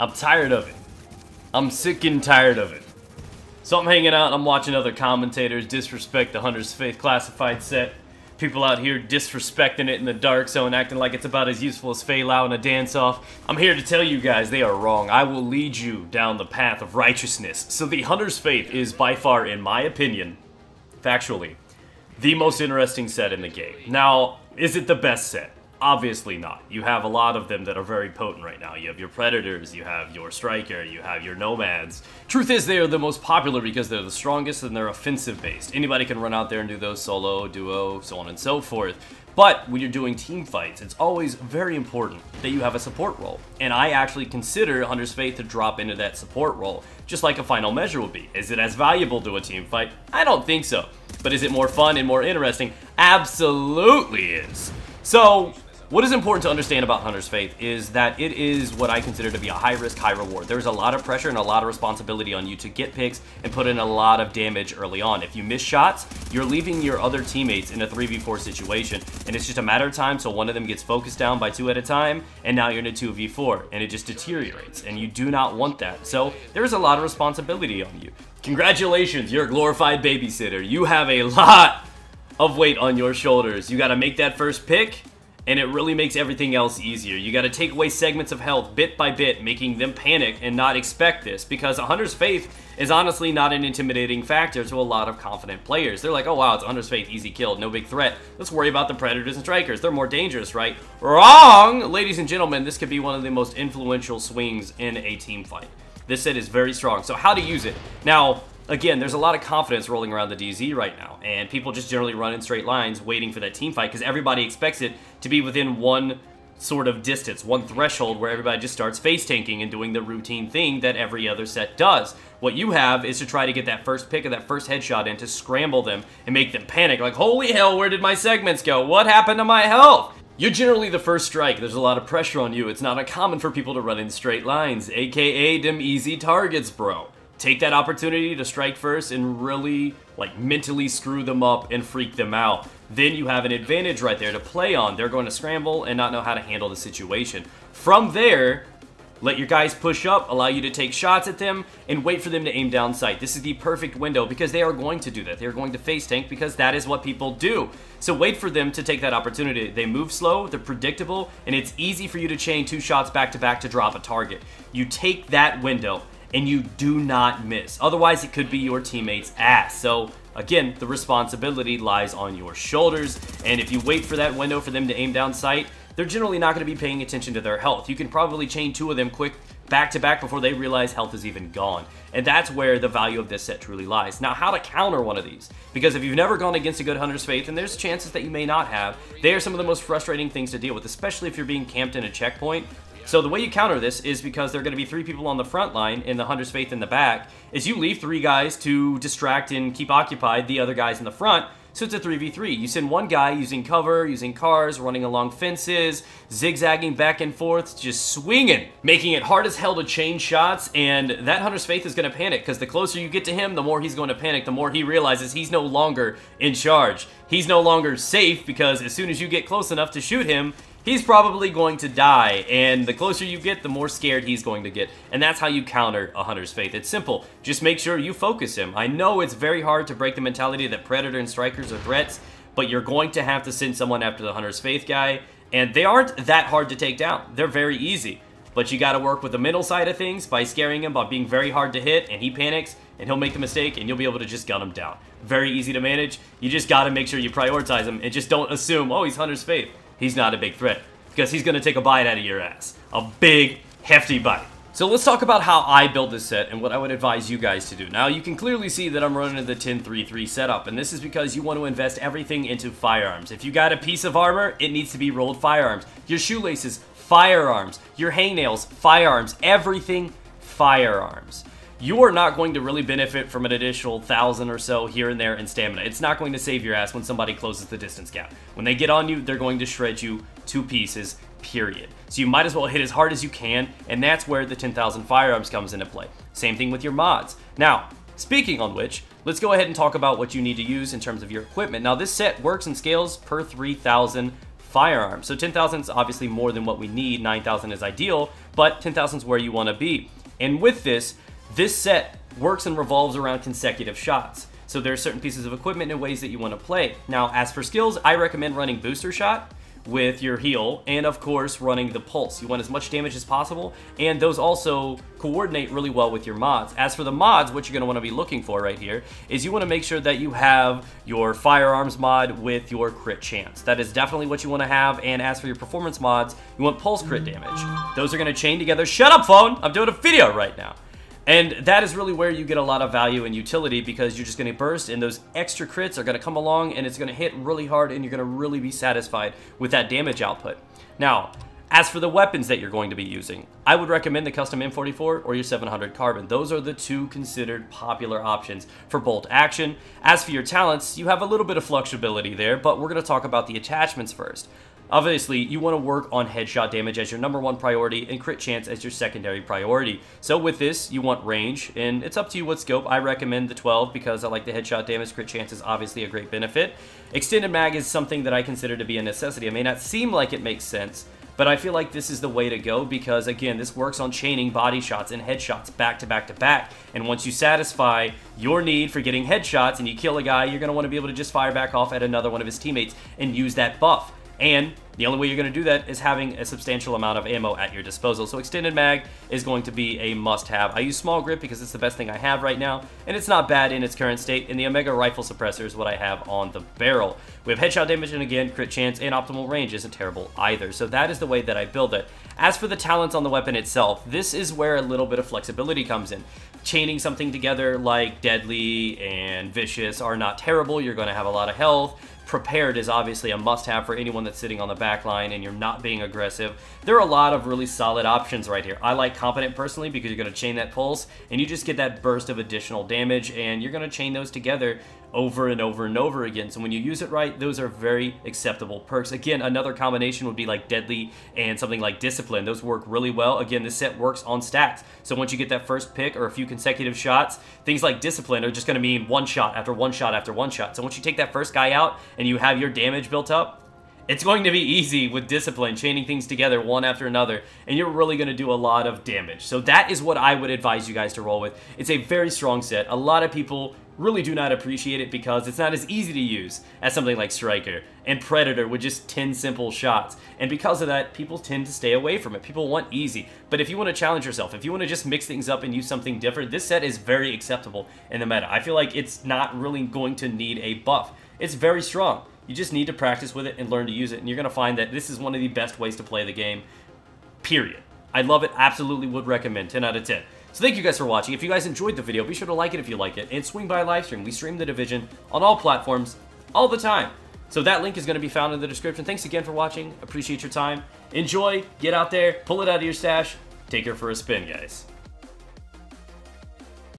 I'm tired of it. I'm sick and tired of it. So I'm hanging out and I'm watching other commentators disrespect the Hunter's Faith Classified set. People out here disrespecting it in the Dark Zone, acting like it's about as useful as Fei Lao in a dance-off. I'm here to tell you guys they are wrong. I will lead you down the path of righteousness. So the Hunter's Faith is by far, in my opinion, factually, the most interesting set in the game. Now, is it the best set? Obviously not. You have a lot of them that are very potent right now. You have your Predators, you have your Striker, you have your Nomads. Truth is, they are the most popular because they're the strongest and they're offensive-based. Anybody can run out there and do those solo, duo, so on and so forth. But when you're doing team fights, it's always very important that you have a support role. And I actually consider Hunter's Faith to drop into that support role, just like a final measure would be. Is it as valuable to a team fight? I don't think so. But is it more fun and more interesting? Absolutely is. So, what is important to understand about Hunter's Faith is that it is what I consider to be a high-risk, high-reward. There's a lot of pressure and a lot of responsibility on you to get picks and put in a lot of damage early on. If you miss shots, you're leaving your other teammates in a 3v4 situation, and it's just a matter of time so one of them gets focused down by 2 at a time, and now you're in a 2v4, and it just deteriorates, and you do not want that. So there's a lot of responsibility on you. Congratulations, you're a glorified babysitter. You have a lot of weight on your shoulders. You gotta make that first pick, and it really makes everything else easier. You gotta take away segments of health bit by bit, making them panic and not expect this, because a Hunter's Faith is honestly not an intimidating factor to a lot of confident players. They're like, oh wow, it's a Hunter's Faith, easy kill, no big threat. Let's worry about the Predators and Strikers. They're more dangerous, right? Wrong! Ladies and gentlemen, this could be one of the most influential swings in a team fight. This set is very strong. So how to use it? Now, again, there's a lot of confidence rolling around the DZ right now, and people just generally run in straight lines waiting for that team fight because everybody expects it to be within one sort of distance, one threshold where everybody just starts face tanking and doing the routine thing that every other set does. What you have is to try to get that first pick or that first headshot in to scramble them and make them panic like, holy hell, where did my segments go? What happened to my health? You're generally the first strike. There's a lot of pressure on you. It's not uncommon for people to run in straight lines, aka them easy targets, bro. Take that opportunity to strike first and really, like, mentally screw them up and freak them out. Then you have an advantage right there to play on. They're going to scramble and not know how to handle the situation. From there, let your guys push up, allow you to take shots at them, and wait for them to aim down sight. This is the perfect window because they are going to do that. They are going to face tank because that is what people do. So wait for them to take that opportunity. They move slow, they're predictable, and it's easy for you to chain 2 shots back to back to drop a target. You take that window, and you do not miss. Otherwise, it could be your teammate's ass. So, again, the responsibility lies on your shoulders, and if you wait for that window for them to aim down sight, they're generally not going to be paying attention to their health. You can probably chain 2 of them quick back-to-back before they realize health is even gone. And that's where the value of this set truly lies. Now, how to counter one of these? Because if you've never gone against a good Hunter's Faith, and there's chances that you may not have, they are some of the most frustrating things to deal with, especially if you're being camped in a checkpoint. So the way you counter this is because there are going to be 3 people on the front line and the Hunter's Faith in the back, is you leave 3 guys to distract and keep occupied the other guys in the front. So it's a 3v3. You send one guy using cover, using cars, running along fences, zigzagging back and forth, just swinging, making it hard as hell to chain shots, and that Hunter's Faith is going to panic because the closer you get to him, the more he's going to panic, the more he realizes he's no longer in charge. He's no longer safe because as soon as you get close enough to shoot him, he's probably going to die, and the closer you get, the more scared he's going to get. And that's how you counter a Hunter's Faith. It's simple. Just make sure you focus him. I know it's very hard to break the mentality that Predator and Strikers are threats, but you're going to have to send someone after the Hunter's Faith guy, and they aren't that hard to take down. They're very easy. But you got to work with the mental side of things by scaring him, by being very hard to hit, and he panics, and he'll make the mistake, and you'll be able to just gun him down. Very easy to manage. You just got to make sure you prioritize him, and just don't assume, oh, he's Hunter's Faith. He's not a big threat, because he's going to take a bite out of your ass. A big, hefty bite. So let's talk about how I build this set and what I would advise you guys to do. Now, you can clearly see that I'm running the 10-3-3 setup, and this is because you want to invest everything into firearms. If you got a piece of armor, it needs to be rolled firearms. Your shoelaces, firearms. Your hangnails, firearms. Everything, firearms. You are not going to really benefit from an additional 1,000 or so here and there in stamina. It's not going to save your ass when somebody closes the distance gap. When they get on you, they're going to shred you to pieces, period. So you might as well hit as hard as you can, and that's where the 10,000 firearms comes into play. Same thing with your mods. Now, speaking on which, let's go ahead and talk about what you need to use in terms of your equipment. Now, this set works and scales per 3,000 Firearms. So 10,000 is obviously more than what we need. 9,000 is ideal, but 10,000 is where you want to be. And with this set works and revolves around consecutive shots. So there are certain pieces of equipment and ways that you want to play. Now, as for skills, I recommend running booster shot with your heal, and of course running the pulse. You want as much damage as possible, and those also coordinate really well with your mods. As for the mods, what you're going to want to be looking for right here is you want to make sure that you have your firearms mod with your crit chance. That is definitely what you want to have. And as for your performance mods, you want pulse crit damage. Those are going to chain together. Shut up, phone! I'm doing a video right now. And that is really where you get a lot of value and utility, because you're just going to burst, and those extra crits are going to come along, and it's going to hit really hard, and you're going to really be satisfied with that damage output. Now, as for the weapons that you're going to be using, I would recommend the Custom M44 or your 700 Carbon. Those are the two considered popular options for bolt action. As for your talents, you have a little bit of flexibility there, but we're going to talk about the attachments first. Obviously, you want to work on headshot damage as your #1 priority and crit chance as your secondary priority. So with this, you want range, and it's up to you what scope. I recommend the 12 because I like the headshot damage. Crit chance is obviously a great benefit. Extended mag is something that I consider to be a necessity. It may not seem like it makes sense, but I feel like this is the way to go because, again, this works on chaining body shots and headshots back to back to back. And once you satisfy your need for getting headshots and you kill a guy, you're going to want to be able to just fire back off at another one of his teammates and use that buff. And the only way you're going to do that is having a substantial amount of ammo at your disposal. So extended mag is going to be a must-have. I use small grip because it's the best thing I have right now, and it's not bad in its current state. And the Omega rifle suppressor is what I have on the barrel. We have headshot damage, and again, crit chance, and optimal range isn't terrible either. So that is the way that I build it. As for the talents on the weapon itself, this is where a little bit of flexibility comes in. Chaining something together like Deadly and Vicious are not terrible. You're going to have a lot of health. Prepared is obviously a must-have for anyone that's sitting on the back line and you're not being aggressive. There are a lot of really solid options right here. I like Competent personally because you're going to chain that pulse and you just get that burst of additional damage, and you're going to chain those together over and over and over again. So when you use it right, those are very acceptable perks. Again, another combination would be like Deadly and something like Discipline. Those work really well. Again, this set works on stacks. So once you get that first pick or a few consecutive shots, things like Discipline are just going to mean one shot after one shot after one shot. So once you take that first guy out and you have your damage built up, it's going to be easy with Discipline, chaining things together one after another, and you're really going to do a lot of damage. So that is what I would advise you guys to roll with. It's a very strong set. A lot of people really do not appreciate it because it's not as easy to use as something like Striker and Predator with just 10 simple shots. And because of that, people tend to stay away from it. People want easy. But if you want to challenge yourself, if you want to just mix things up and use something different, this set is very acceptable in the meta. I feel like it's not really going to need a buff. It's very strong. You just need to practice with it and learn to use it, and you're going to find that this is one of the best ways to play the game, period. I love it, absolutely would recommend, 10 out of 10. So thank you guys for watching. If you guys enjoyed the video, be sure to like it if you like it, and swing by live stream. We stream The Division on all platforms, all the time. So that link is going to be found in the description. Thanks again for watching. Appreciate your time. Enjoy, get out there, pull it out of your stash, take her for a spin, guys.